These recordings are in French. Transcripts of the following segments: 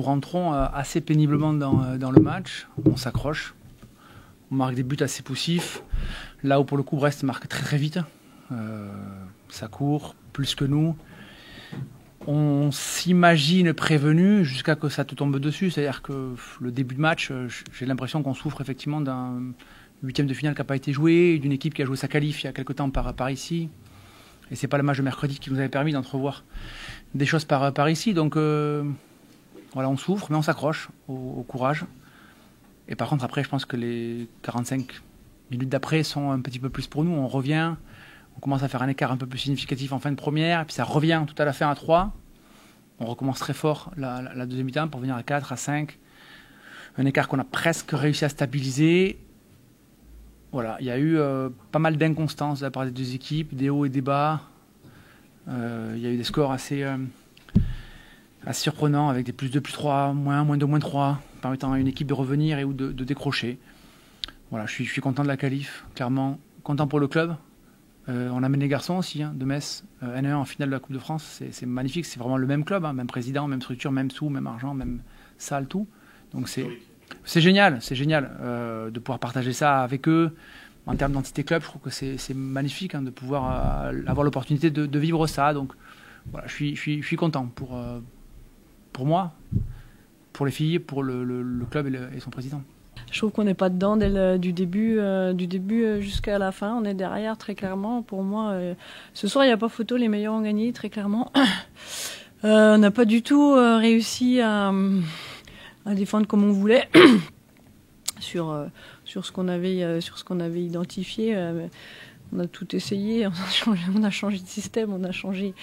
nous rentrons assez péniblement dans le match. On s'accroche, on marque des buts assez poussifs. Là où pour le coup Brest marque très très vite. Ça court plus que nous. On s'imagine prévenu jusqu'à que ça te tombe dessus. C'est-à-dire que le début de match, j'ai l'impression qu'on souffre effectivement d'un huitième de finale qui n'a pas été joué, d'une équipe qui a joué sa qualif il y a quelques temps par ici. Et c'est pas le match de mercredi qui nous avait permis d'entrevoir des choses par ici. Donc voilà, on souffre, mais on s'accroche au courage. Et par contre, après, je pense que les 45 minutes d'après sont un petit peu plus pour nous. On revient, on commence à faire un écart un peu plus significatif en fin de première, et puis ça revient tout à la fin à 3. On recommence très fort la deuxième mi-temps pour venir à 4, à 5. Un écart qu'on a presque réussi à stabiliser. Voilà, il y a eu pas mal d'inconstances de la part des deux équipes, des hauts et des bas. Il y a eu des scores assez surprenants avec des plus 2, plus 3, moins 1, moins 2, moins 3, permettant à une équipe de revenir et ou de décrocher. Voilà, je suis content de la qualif, clairement. Content pour le club. On amène les garçons aussi, de Metz, N1 en finale de la Coupe de France. C'est magnifique, c'est vraiment le même club, même président, même structure, même sous, même argent, même salle, tout. Donc c'est génial de pouvoir partager ça avec eux. En termes d'entité club, je trouve que c'est magnifique de pouvoir avoir l'opportunité de vivre ça. Donc voilà, je suis content pour moi, pour les filles, pour le club et son président. Je trouve qu'on n'est pas dedans du début jusqu'à la fin. On est derrière, très clairement. Pour moi, ce soir, il n'y a pas photo. Les meilleurs ont gagné, très clairement. On n'a pas du tout réussi à défendre comme on voulait sur ce qu'on avait identifié. On a tout essayé. On a changé de système. On a changé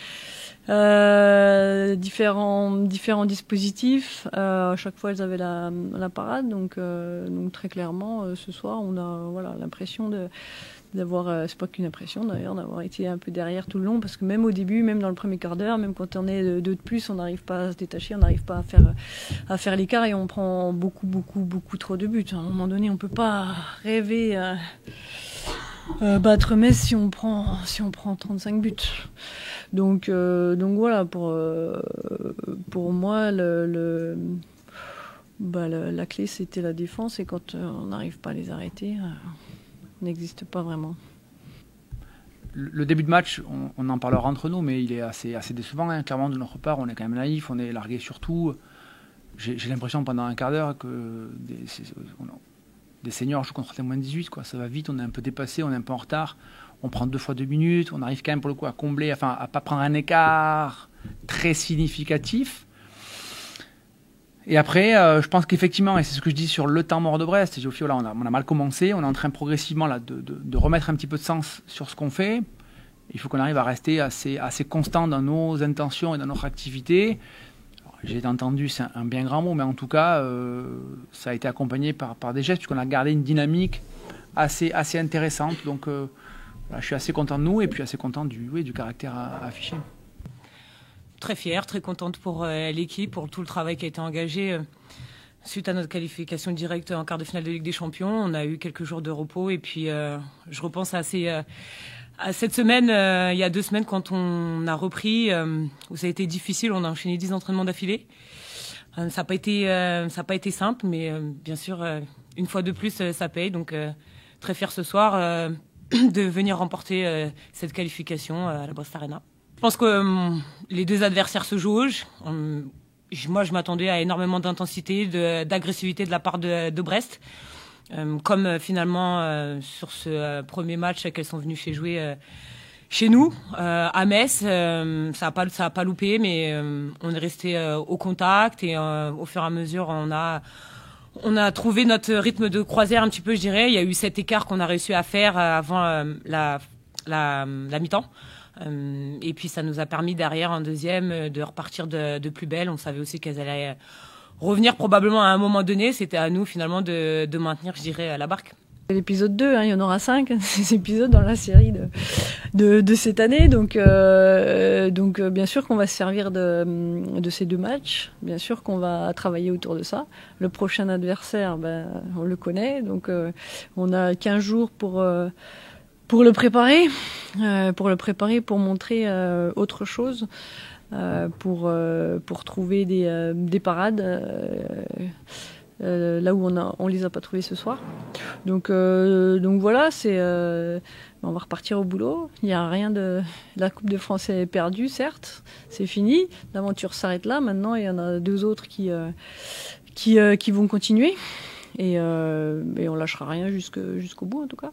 différents dispositifs. À chaque fois, elles avaient la parade. Donc très clairement, ce soir, on a l'impression d'avoir, c'est pas qu'une impression d'ailleurs, d'avoir été un peu derrière tout le long, parce que même au début, même dans le premier quart d'heure, même quand on est deux de plus, on n'arrive pas à se détacher, on n'arrive pas à faire l'écart et on prend beaucoup trop de buts. À un moment donné, on peut pas rêver battre Metz si on prend 35 buts. Donc voilà, pour moi, la clé, c'était la défense, et quand on n'arrive pas à les arrêter, on n'existe pas vraiment. Le début de match, on en parlera entre nous, mais il est assez décevant. Clairement, de notre part, on est quand même naïf, on est largué sur tout. J'ai l'impression pendant un quart d'heure que des seniors jouent contre des moins 18, quoi. Ça va vite, on est un peu dépassé, on est un peu en retard. On prend 2 fois 2 minutes, on arrive quand même pour le coup à combler, enfin à pas prendre un écart très significatif. Et après, je pense qu'effectivement, et c'est ce que je dis sur le temps mort de Brest, là, on a mal commencé, on est en train progressivement là, de remettre un petit peu de sens sur ce qu'on fait. Il faut qu'on arrive à rester assez constant dans nos intentions et dans notre activité. Alors, j'ai entendu, c'est un bien grand mot, mais en tout cas, ça a été accompagné par des gestes, puisqu'on a gardé une dynamique assez intéressante. Donc, voilà, je suis assez content de nous et puis assez content du caractère affiché. Très fière, très contente pour l'équipe, pour tout le travail qui a été engagé suite à notre qualification directe en quart de finale de Ligue des Champions. On a eu quelques jours de repos et puis je repense à cette semaine, il y a 2 semaines, quand on a repris, où ça a été difficile, on a enchaîné 10 entraînements d'affilée. Ça n'a pas été simple, mais bien sûr, une fois de plus, ça paye. Donc très fière ce soir de venir remporter cette qualification à la Brest Arena. Je pense que les deux adversaires se jaugent. Moi, je m'attendais à énormément d'intensité, d'agressivité de la part de Brest. Comme finalement sur ce premier match qu'elles sont venues jouer chez nous, à Metz. Ça a pas loupé, mais on est resté au contact et au fur et à mesure, on a trouvé notre rythme de croisière un petit peu, je dirais. Il y a eu cet écart qu'on a réussi à faire avant la mi-temps. Et puis ça nous a permis derrière en deuxième de repartir de plus belle. On savait aussi qu'elles allaient revenir probablement à un moment donné. C'était à nous finalement de maintenir, je dirais, la barque. L'épisode 2, il y en aura 5, ces épisodes dans la série de cette année. Donc bien sûr qu'on va se servir de ces 2 matchs. Bien sûr qu'on va travailler autour de ça. Le prochain adversaire, on le connaît. Donc on a 15 jours pour le préparer, pour montrer autre chose. pour trouver des parades là où on les a pas trouvées ce soir. Donc voilà, on va repartir au boulot. Il y a rien de la Coupe de France est perdue, certes, c'est fini. L'aventure s'arrête là. Maintenant, il y en a 2 autres qui vont continuer et on lâchera rien jusqu'au bout en tout cas.